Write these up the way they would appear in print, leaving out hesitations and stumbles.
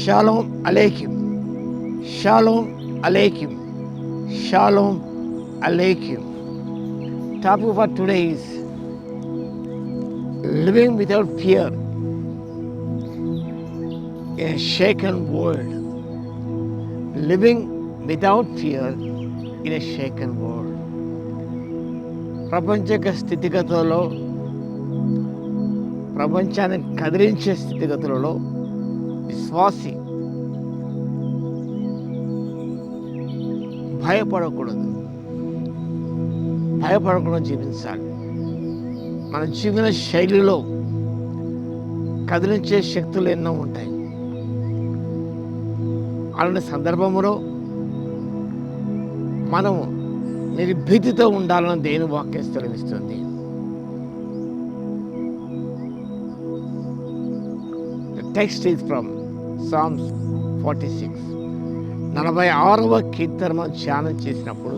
Shalom Aleichem. Shalom Aleichem. Shalom Aleichem. Topic for today is living without fear in a shaken world. Living without fear in a shaken world. ప్రపంచక స్థితిగతులలో, ప్రపంచాన్ని కదిలించే స్థితిగతులలో విశ్వాసి భయపడకుండా జీవించాలి. మన జీవన శైలిలో కదిలించే శక్తులు ఎన్నో ఉంటాయి. అలాంటి సందర్భంలో మనం నిర్భీతితో ఉండాలని దేవుని వాక్యం సెలవిస్తుంది. The text is from Psalms 46. 46వ కీర్తన ధ్యానం చేసినప్పుడు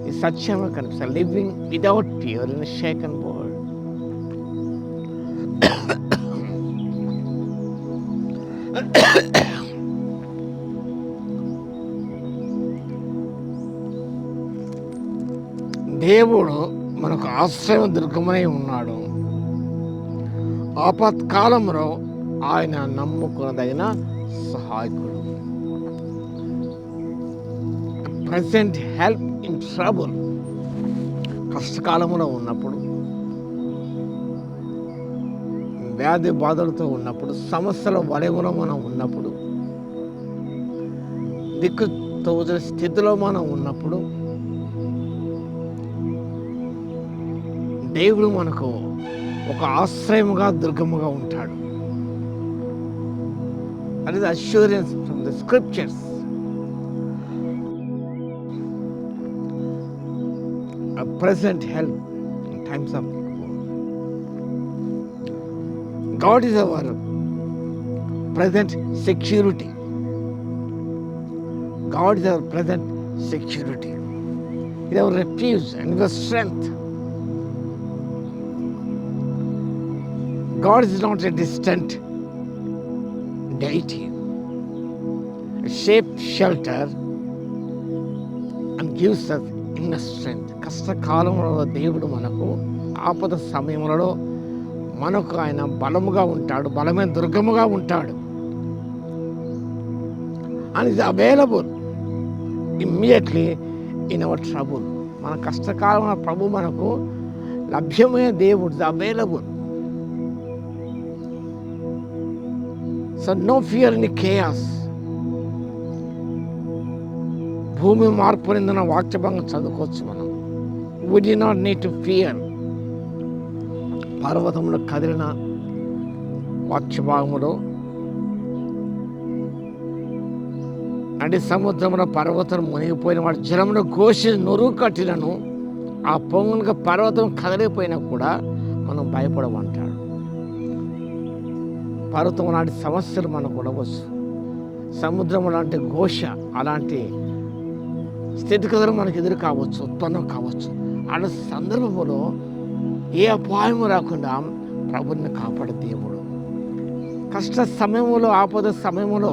ఈ సత్యం కనిపిస్తుంది. Living without fear in shaken world. దేవుడు మనకు ఆశ్రయం దుర్గమై ఉన్నాడు. ఆపత్కాలంలో ఆయన నమ్ముకున్నదగిన సహాయకుడు. Present help in trouble. కష్టకాలంలో ఉన్నప్పుడు, వ్యాధి బాధలతో ఉన్నప్పుడు, సమస్యల వలయంలో మనం ఉన్నప్పుడు, దిక్కు తోచని స్థితిలో మనం ఉన్నప్పుడు దేవుడు మనకు ఒక ఆశ్రయముగా దుర్గముగా ఉంటాడు. అది assurance from the scriptures. A present help in times of war. God is our present security. God is our present security. He is our refuge and our strength. God is not a distant deity, a safe shelter, and gives us inner strength. కష్టకాలంలో దేవుడు మనకు, ఆపద సమయంలో మనకు ఆయన బలముగా ఉంటాడు, బలమైన దుర్గముగా ఉంటాడు. And is available immediately in our trouble. మన కష్టకాలంలో ప్రభు మనకు లభ్యమైన దేవుడు, is available. So no fear in chaos. భూమి మార్పు నిందిన వాక్యభంగం చదువుకోవచ్చు మనం. We do not need to fear. పర్వతములు కదిలిన వాక్యభాగములో, అంటే సముద్రమున పర్వతం మునిగిపోయిన వాడు జలమును ఘోషి నురుగు కట్టినను ఆ పొంగునుగా పర్వతం కదిలిపోయినా కూడా మనం భయపడమంటాడు. పర్వతం లాంటి సమస్యలు మనకు ఉండవచ్చు, సముద్రం లాంటి ఘోష అలాంటి స్థితిగతులు మనకు ఎదురు కావచ్చు, ఉత్పన్నం కావచ్చు. అలా సందర్భంలో ఏ అపాయం రాకుండా ప్రభుని కాపాడే దేవుడు. కష్ట సమయంలో, ఆపద సమయంలో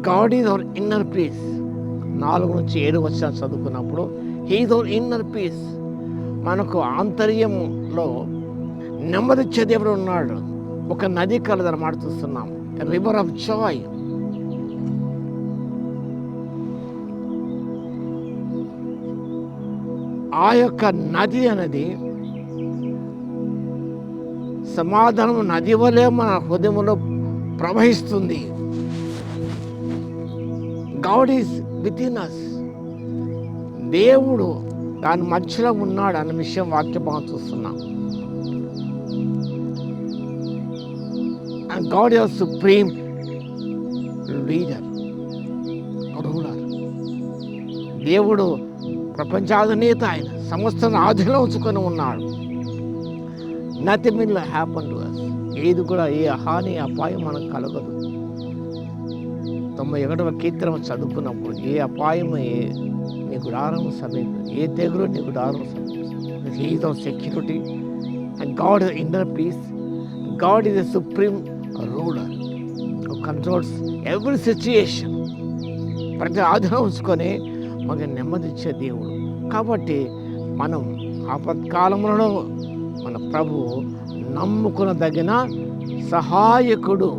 God is our inner peace. 4-7 వచనాలు చదువుకున్నప్పుడు he is our inner peace. మనకు ఆంతర్యంలో నెమ్మదిచ్చే దేవుడు ఉన్నాడు. ఒక నది కలదని మాట చూస్తున్నాం, రివర్ ఆఫ్ జాయ్. ఆ యొక్క నది అనేది సమాధానం నది వలె మన హృదయంలో ప్రవహిస్తుంది. God is within us. దేవుడు దాని మధ్యలో ఉన్నాడు అన్న విషయం వాక్యభాగం చూస్తున్నాం. And God is supreme leader, ruler. దేవుడు ప్రపంచాధినేత, ఆయన సమస్త ఆధీనంలో ఉంచుకొని ఉన్నాడు. Nothing will happen to us. ఏది కూడా, ఏ హాని అపాయం మనకు కలగదు. 91వ కీర్తన చదువుకున్నప్పుడు ఏ అపాయం నీ గుడారం సమీపం, ఏ తెగులు నీ గుడారం సమీపం. He is our security and God is inner peace. God is a supreme ruler who controls every situation, ప్రతి ఆధారం ఉంచుకొని మాకు నెమ్మది ఇచ్చే దేవుడు. కాబట్టి మనం ఆపత్కాలంలో మన ప్రభువు నమ్ముకునదగిన సహాయకుడు.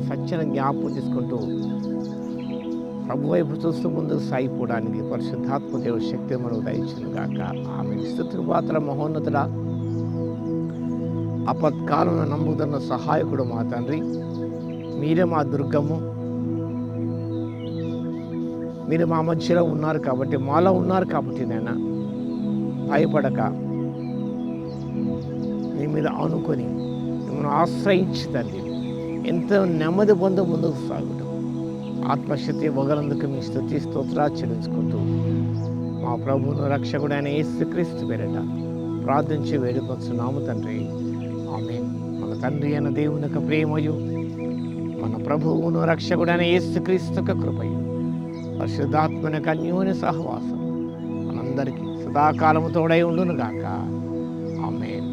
సత్యన జ్ఞాపకం తీసుకుంటూ ప్రభు వైపు చూస్తూ ముందుకు సాగిపోవడానికి పరిశుద్ధాత్మ దేవుడి శక్తి మనకు దయచును గాక. ఆమె స్తుతులు పాత్ర మహోన్నతుడా, ఆపత్కాలంలో నమ్ముతున్న సహాయకుడు మా తండ్రి, మీరే మా దుర్గము, మీరు మా మధ్యలో ఉన్నారు కాబట్టి, మాలో ఉన్నారు కాబట్టి నాయన భయపడక మీ మీద ఆనుకొని మిమ్మల్ని ఆశ్రయించి తండ్రి ఎంతో నెమ్మది పొంద ముందుకు సాగటం ఆత్మశక్తి ఇవ్వగలందుకు మీ స్తుతి స్తోత్రాలు చెల్లించుకుంటూ మా ప్రభువును రక్షకుడైన యేసుక్రీస్తు పేరిట ప్రార్థించి వేడుకొంచున్నాము తండ్రి. ఆమేన్. మన తండ్రి అయిన దేవుని యొక్క ప్రేమయు, మన ప్రభువును రక్షకుడైన యేసుక్రీస్తు యొక్క కృపయు, పరిశుద్ధాత్మ యొక్క అన్యోన్య సహవాసం మనందరికీ సదాకాలము తోడై ఉండును గాక. ఆమేన్.